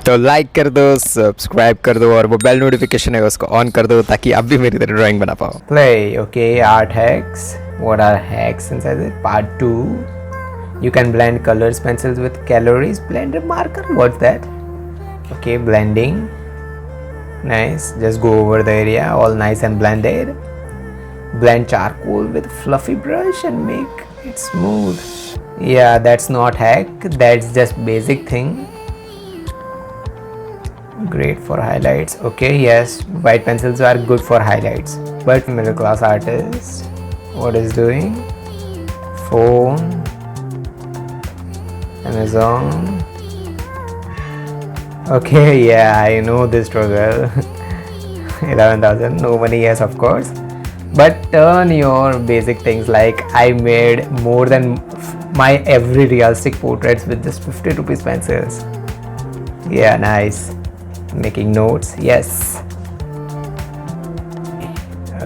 तो लाइक कर दो, सब्सक्राइब कर दो और वो बेल नोटिफिकेशन है उसको ऑन कर दो ताकि आप भी मेरी तरह ड्राइंग बना पाओ. Play. Okay, art hacks. What are hacks inside it? Part 2. You can blend colors pencils with calories. Blender marker. What's that? Okay, blending. Nice. Just go over the area all nice and blended. Blend charcoal with fluffy brush and make it smooth. Yeah, that's not hack. That's just basic thing. Great for highlights. Okay, yes, white pencils are good for highlights. But middle class artist, what is doing? Phone, Amazon. Okay, yeah, I know this struggle. 11,000, no money, yes, of course. But turn your basic things, like I made more than my every realistic portraits with just 50 rupees pencils. Yeah, nice. Making notes, yes.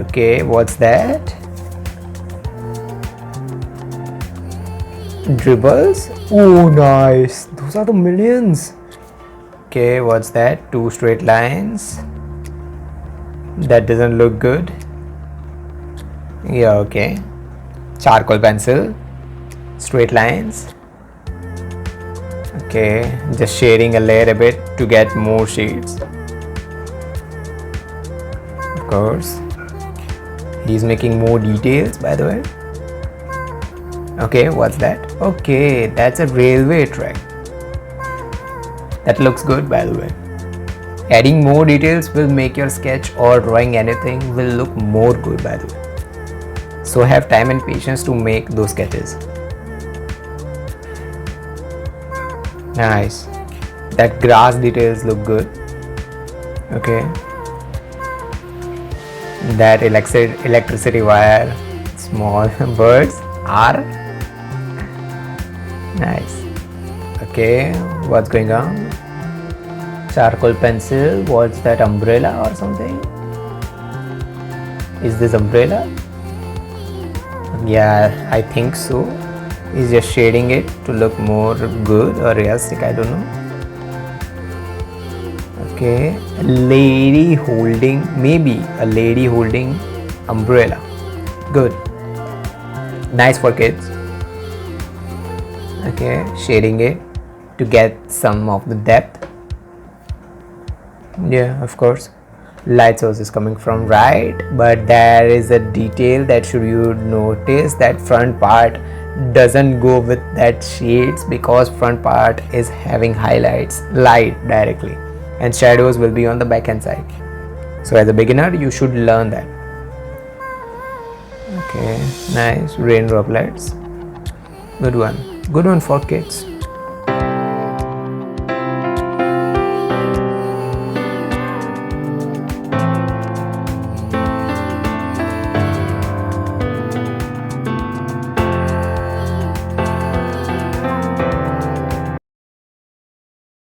Okay, what's that? Dribbles. Oh, nice. Those are the millions. Okay, what's that? Two straight lines. That doesn't look good. Yeah, okay. Charcoal pencil. Straight lines. Okay, just shading a layer a bit to get more shades. Of course, he's making more details, by the way. Okay, what's that? Okay, that's a railway track. That looks good, by the way. Adding more details will make your sketch or drawing anything will look more good, by the way. So have time and patience to make those sketches. Nice. That grass details look good. Okay. That electricity wire, small birds are nice. Okay, what's going on? Charcoal pencil. What's that, umbrella or something? Is this umbrella? Yeah, I think so. He's just shading it to look more good or realistic, I don't know. Okay, a lady holding, maybe a lady holding umbrella. Good. Nice for kids. Okay, shading it to get some of the depth. Yeah, of course. Light source is coming from right, but there is a detail that should you notice, that front part doesn't go with that shades because front part is having highlights, light directly, and shadows will be on the back hand side. So as a beginner you should learn that. Okay, nice. Rain droplets. Good one for kids.